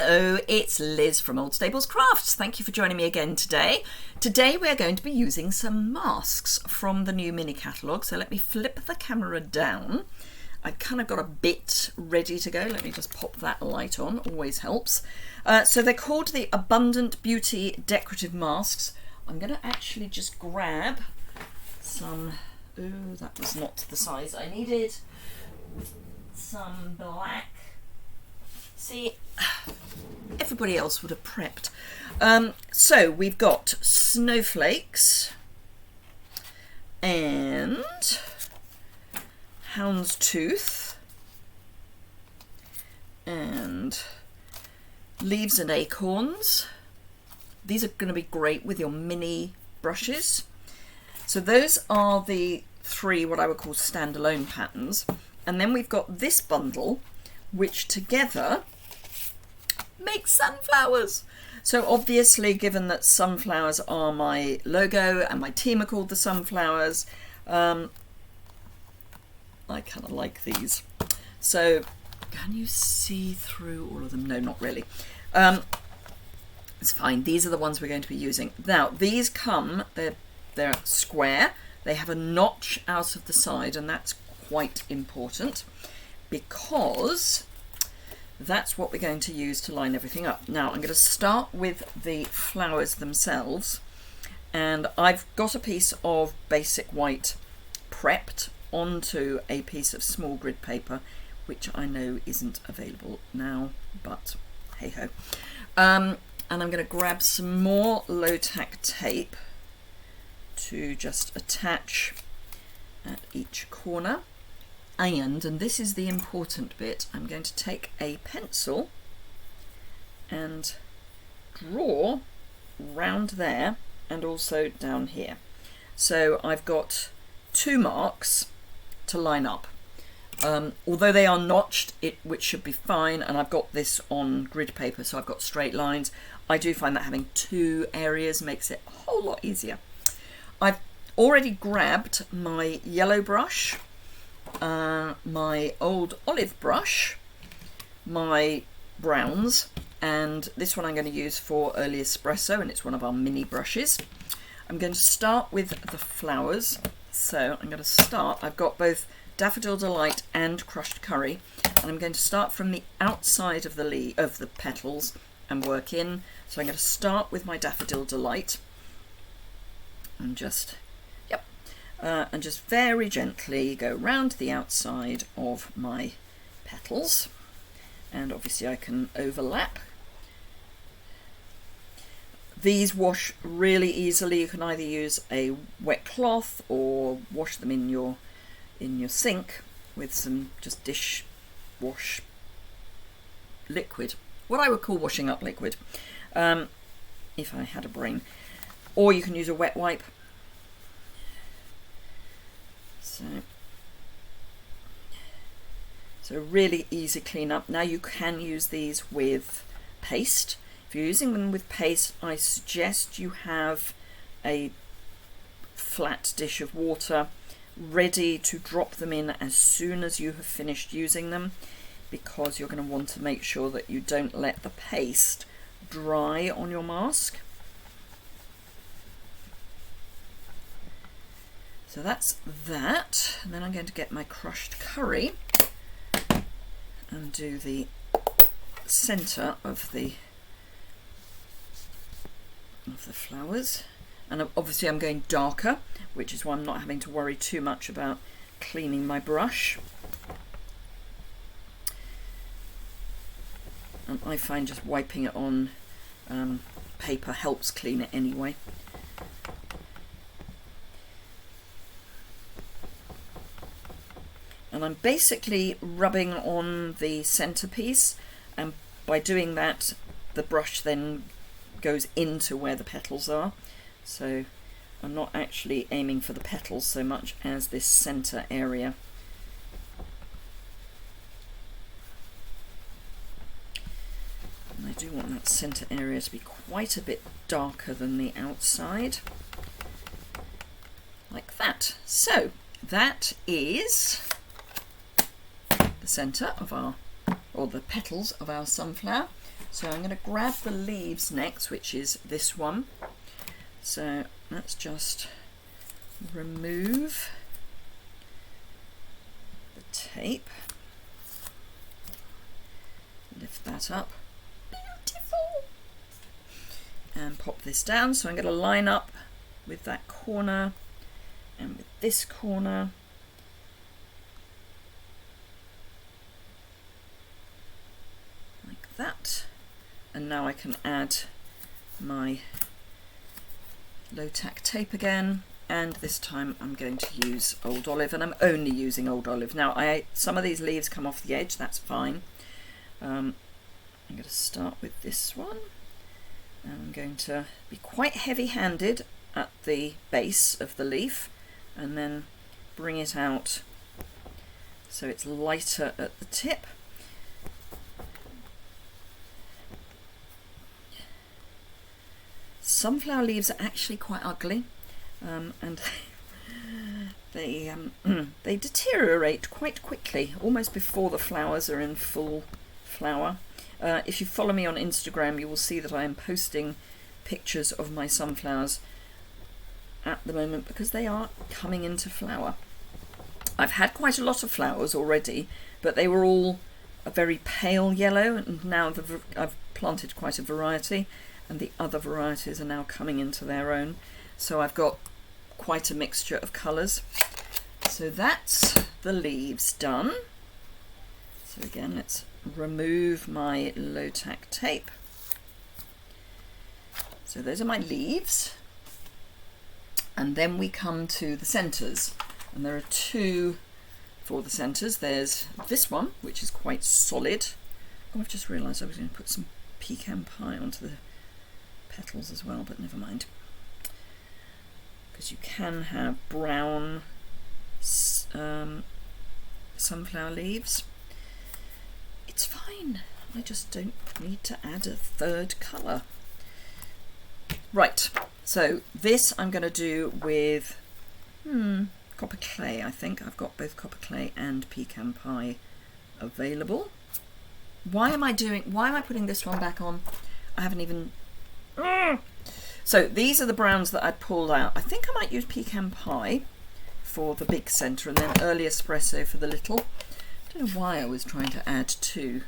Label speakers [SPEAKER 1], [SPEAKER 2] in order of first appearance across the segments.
[SPEAKER 1] Hello, it's Liz from Old Stables Crafts. Thank you for joining me again today. Today we're going to be using some masks from the new mini catalogue. So let me flip the camera down. I've kind of got a bit ready to go. Let me just pop that light on, always helps. So they're called the Abundant Beauty Decorative Masks. I'm going to actually just grab some, oh, that was not the size I needed, some black. See, everybody else would have prepped. So we've got snowflakes and houndstooth and leaves and acorns. These are going to be great with your mini brushes. So those are the three what I would call standalone patterns. And then we've got this bundle, which together makes sunflowers. So obviously, given that sunflowers are my logo and my team are called the Sunflowers, I kind of like these. So can you see through all of them? No, not really. It's fine. These are the ones we're going to be using. Now, these come, they're square. They have a notch out of the side, and that's quite important, because that's what we're going to use to line everything up. Now I'm going to start with the flowers themselves, and I've got a piece of basic white prepped onto a piece of small grid paper, which I know isn't available now, but hey ho. And I'm going to grab some more low tack tape to just attach at each corner. And this is the important bit, I'm going to take a pencil and draw round there and also down here. So I've got two marks to line up. Although they are notched, which should be fine, and I've got this on grid paper, so I've got straight lines. I do find that having two areas makes it a whole lot easier. I've already grabbed my yellow brush, my old olive brush, my browns, and this one I'm going to use for early espresso, and it's one of our mini brushes. I'm going to start with the flowers. So I'm going to start, I've got both Daffodil Delight and Crushed Curry, and I'm going to start from the outside of the petals and work in. So I'm going to start with my Daffodil Delight and just very gently go round the outside of my petals, and obviously I can overlap. These wash really easily. You can either use a wet cloth or wash them in your sink with some just dish wash liquid, what I would call washing up liquid, if I had a brain, or you can use a wet wipe. So really easy cleanup. Now you can use these with paste. If you're using them with paste, I suggest you have a flat dish of water ready to drop them in as soon as you have finished using them, because you're going to want to make sure that you don't let the paste dry on your mask. So that's that, and then I'm going to get my crushed curry and do the centre of the flowers. And obviously I'm going darker, which is why I'm not having to worry too much about cleaning my brush. And I find just wiping it on paper helps clean it anyway. And I'm basically rubbing on the centerpiece, and by doing that the brush then goes into where the petals are. So I'm not actually aiming for the petals so much as this center area. And I do want that center area to be quite a bit darker than the outside, like that. So that is the center of our, or the petals of our sunflower. So I'm going to grab the leaves next, which is this one. So let's just remove the tape, lift that up, beautiful, and pop this down. So I'm going to line up with that corner and with this corner. Like that. And now I can add my low tack tape again, and this time I'm going to use Old Olive, and I'm only using Old Olive. Now some of these leaves come off the edge, that's fine. I'm going to start with this one, and I'm going to be quite heavy-handed at the base of the leaf and then bring it out so it's lighter at the tip. Sunflower leaves are actually quite ugly, and they deteriorate quite quickly, almost before the flowers are in full flower. If you follow me on Instagram, you will see that I am posting pictures of my sunflowers at the moment because they are coming into flower. I've had quite a lot of flowers already, but they were all a very pale yellow, and now I've planted quite a variety, and the other varieties are now coming into their own. So I've got quite a mixture of colours. So that's the leaves done. So again, let's remove my low tack tape. So those are my leaves. And then we come to the centres. And there are two for the centres. There's this one, which is quite solid. Oh, I've just realised I was going to put some pecan pie onto the petals as well, but never mind, because you can have brown sunflower leaves. It's fine, I just don't need to add a third colour. Right, so this I'm going to do with copper clay. I think I've got both copper clay and pecan pie available. Why am I putting this one back on? I haven't even... So these are the browns that I pulled out. I think I might use pecan pie for the big centre and then early espresso for the little. I don't know why I was trying to add two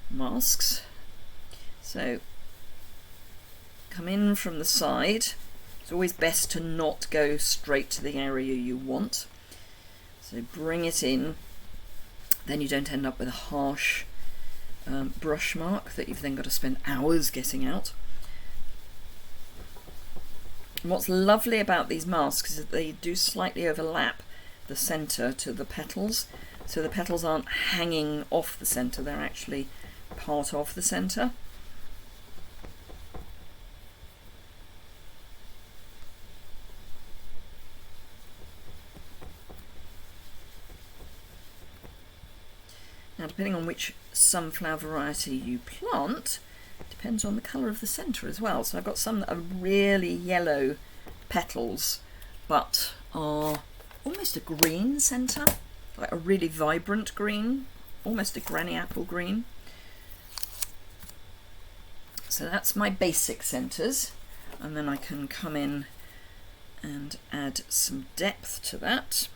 [SPEAKER 1] masks. So come in from the side. It's always best to not go straight to the area you want. So bring it in. Then you don't end up with a harsh brush mark that you've then got to spend hours getting out. And what's lovely about these masks is that they do slightly overlap the centre to the petals, so the petals aren't hanging off the centre, they're actually part of the centre. Now, depending on which sunflower variety you plant, depends on the colour of the centre as well. So I've got some that are really yellow petals, but are almost a green centre, like a really vibrant green, almost a granny apple green. So that's my basic centres, and then I can come in and add some depth to that.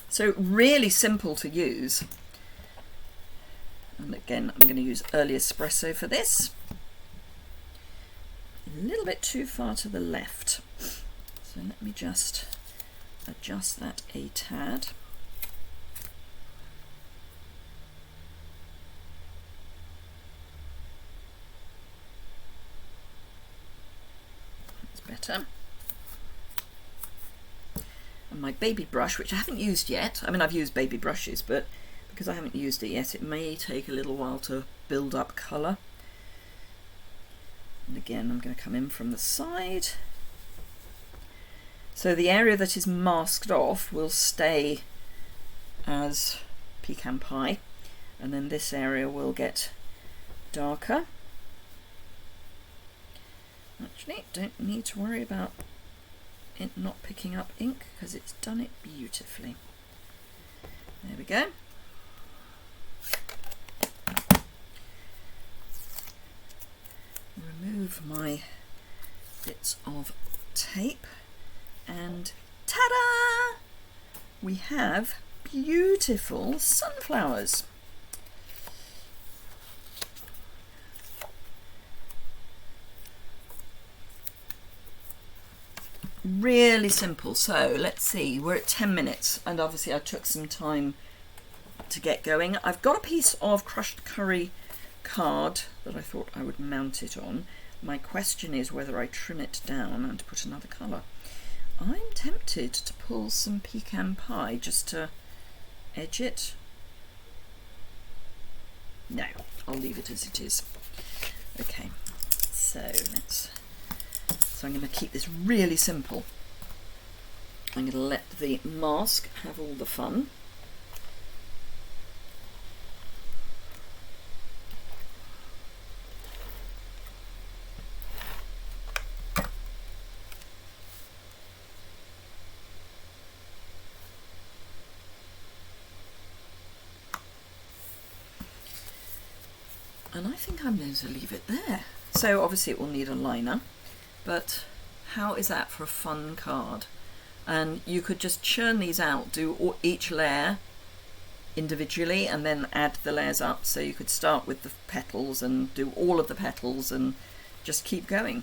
[SPEAKER 1] So really simple to use. And again, I'm going to use early espresso for this. A little bit too far to the left. So let me just adjust that a tad. That's better. And my baby brush, which I haven't used yet. I mean, I've used baby brushes, but because I haven't used it yet, it may take a little while to build up colour. And again, I'm going to come in from the side. So the area that is masked off will stay as pecan pie, and then this area will get darker. Actually, don't need to worry about it not picking up ink because it's done it beautifully. There we go. of my bits of tape, and ta-da! We have beautiful sunflowers. Really simple. So let's see, we're at 10 minutes, and obviously I took some time to get going. I've got a piece of crushed curry card that I thought I would mount it on. My question is whether I trim it down and put another colour. I'm tempted to pull some pecan pie just to edge it. No, I'll leave it as it is. Okay, so I'm going to keep this really simple. I'm going to let the mask have all the fun. And I think I'm going to leave it there. So obviously it will need a liner, but how is that for a fun card? And you could just churn these out, do each layer individually and then add the layers up. So you could start with the petals and do all of the petals and just keep going.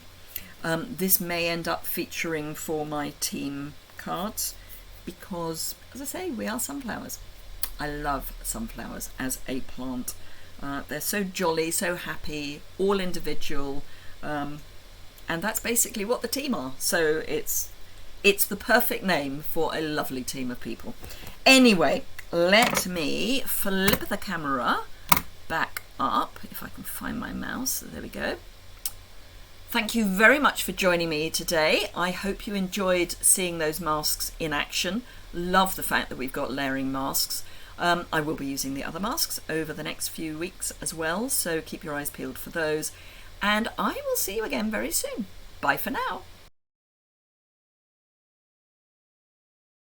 [SPEAKER 1] This may end up featuring for my team cards because, as I say, we are sunflowers. I love sunflowers as a plant. They're so jolly, so happy, all individual, and that's basically what the team are. So it's the perfect name for a lovely team of people. Anyway, let me flip the camera back up, if I can find my mouse. There we go. Thank you very much for joining me today. I hope you enjoyed seeing those masks in action. Love the fact that we've got layering masks. I will be using the other masks over the next few weeks as well, so keep your eyes peeled for those. And I will see you again very soon. Bye for now.